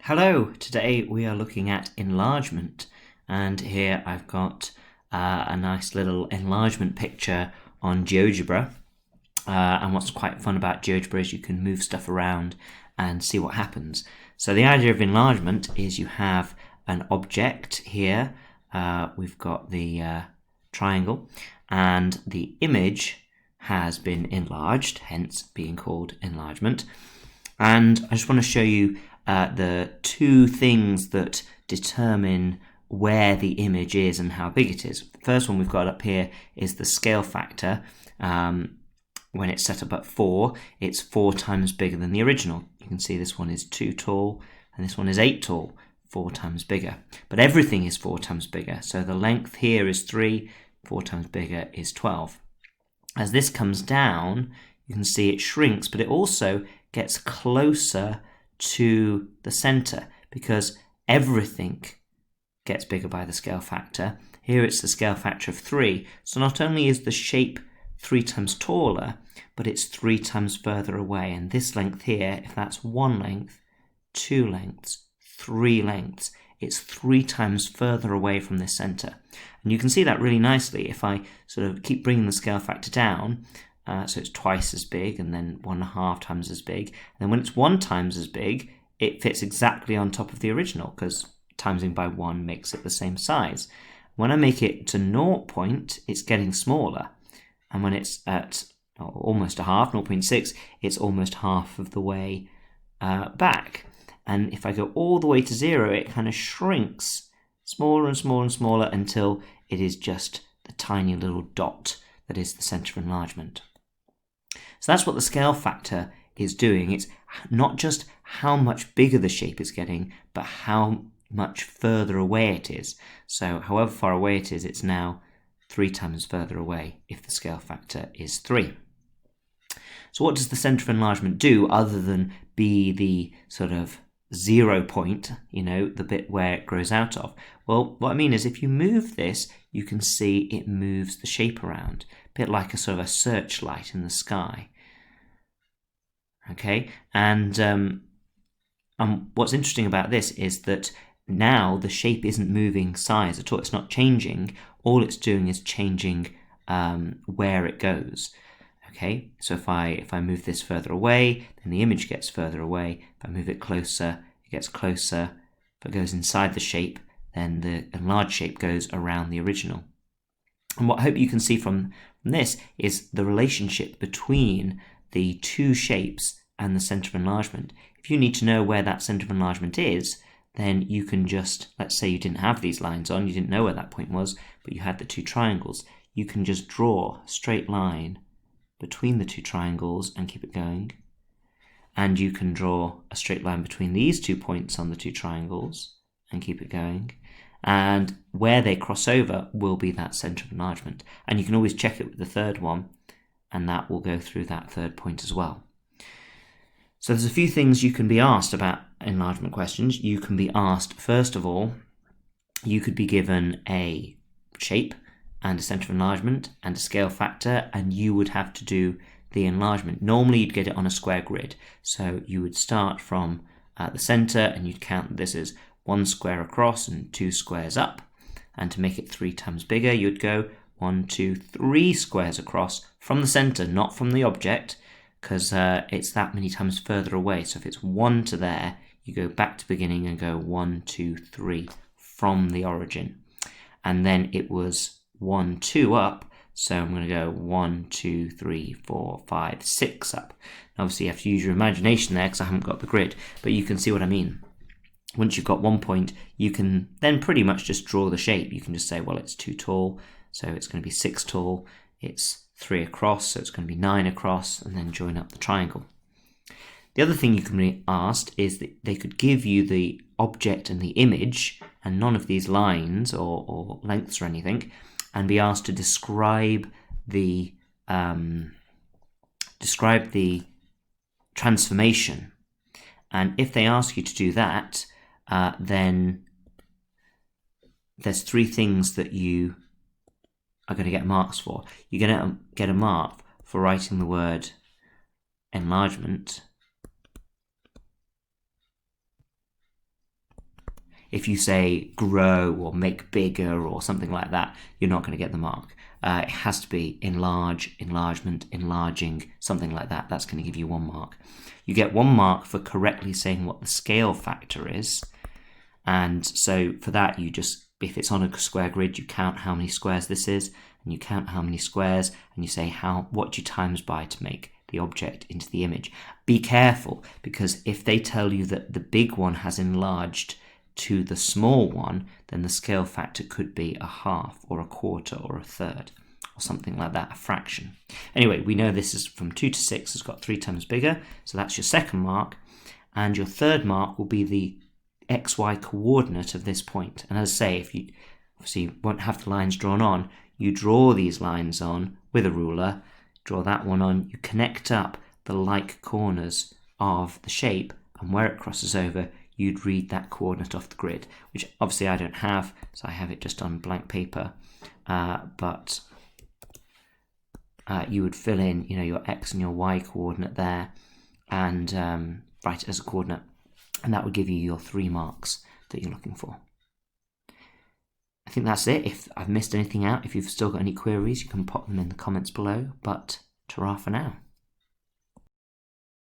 Hello, today we are looking at enlargement, and here I've got a nice little enlargement picture on GeoGebra. And what's quite fun about GeoGebra is you can move stuff around and see what happens. So the idea of enlargement is you have an object here. We've got the triangle, and the image has been enlarged, hence being called enlargement. And I just want to show you the two things that determine where the image is and how big it is. The first one we've got up here is the scale factor. When it's set up at 4, it's 4 times bigger than the original. You can see this one is 2 tall and this one is 8 tall, 4 times bigger. But everything is 4 times bigger. So the length here is 3, 4 times bigger is 12. As this comes down, you can see it shrinks, but it also gets closer to the center because everything gets bigger by the scale factor. Here it's the scale factor of 3. So not only is the shape 3 times taller, but it's 3 times further away. And this length here, if that's 1 length, 2 lengths, 3 lengths, it's 3 times further away from this center. And you can see that really nicely if I sort of keep bringing the scale factor down. So it's twice as big, and then 1.5 times as big. And then when it's 1 times as big, it fits exactly on top of the original because timesing by 1 makes it the same size. When I make it to 0 point, it's getting smaller. And when it's at almost a half, 0.6, it's almost half of the way back. And if I go all the way to 0, it kind of shrinks smaller and smaller and smaller until it is just the tiny little dot that is the center of enlargement. So that's what the scale factor is doing. It's not just how much bigger the shape is getting, but how much further away it is. So however far away it is, it's now 3 times further away if the scale factor is 3. So what does the center of enlargement do other than be the sort of 0 point, the bit where it grows out of? Well, what I mean is if you move this, you can see it moves the shape around, a bit like a sort of a searchlight in the sky. Okay, and what's interesting about this is that now the shape isn't moving size at all. It's not changing. All it's doing is changing where it goes. Okay, so if I move this further away, then the image gets further away. If I move it closer, it gets closer. If it goes inside the shape, then the enlarged shape goes around the original. And what I hope you can see from this is the relationship between the two shapes and the center of enlargement. If you need to know where that center of enlargement is, then you can just, let's say you didn't have these lines on, you didn't know where that point was, but you had the 2 triangles. You can just draw a straight line between the 2 triangles and keep it going. And you can draw a straight line between these 2 points on the 2 triangles and keep it going. And where they cross over will be that center of enlargement. And you can always check it with the third one, and that will go through that third point as well. So there's a few things you can be asked about enlargement questions. You can be asked, first of all, you could be given a shape and a center of enlargement and a scale factor, and you would have to do the enlargement. Normally you'd get it on a square grid. So you would start from the center and you'd count this as 1 square across and 2 squares up. And to make it 3 times bigger, you'd go 1, 2, 3 squares across from the center, not from the object, because it's that many times further away. So if it's 1 to there, you go back to beginning and go 1, 2, 3 from the origin. And then it was 1, 2 up, so I'm going to go 1, 2, 3, 4, 5, 6 up. Obviously you have to use your imagination there because I haven't got the grid, but you can see what I mean. Once you've got 1 point, you can then pretty much just draw the shape. You can just say, well, it's 2 tall, so it's going to be 6 tall, it's 3 across, so it's going to be 9 across, and then join up the triangle. The other thing you can be asked is that they could give you the object and the image, and none of these lines or lengths or anything, and be asked to describe the transformation. And if they ask you to do that, then there's 3 things that you are going to get marks for. You're going to get a mark for writing the word enlargement If you say grow or make bigger or something like that, you're not going to get the mark. It has to be enlarge, enlargement, enlarging, something like that. That's going to give you 1 mark. You get 1 mark for correctly saying what the scale factor is. And so for that, you just, if it's on a square grid, you count how many squares this is, and you count how many squares, and you say what do you times by to make the object into the image. Be careful, because if they tell you that the big one has enlarged to the small one, then the scale factor could be a half or a quarter or a third or something like that, a fraction. Anyway, we know this is from 2 to 6, it's got 3 times bigger, so that's your second mark. And your third mark will be the XY coordinate of this point. And as I say, if you obviously won't have the lines drawn on, you draw these lines on with a ruler, draw that one on, you connect up the like corners of the shape, and where it crosses over, you'd read that coordinate off the grid, which obviously I don't have, so I have it just on blank paper. But you would fill in, your X and your Y coordinate there, and write it as a coordinate, and that would give you your 3 marks that you're looking for. I think that's it. If I've missed anything out, if you've still got any queries, you can pop them in the comments below, but ta-ra for now.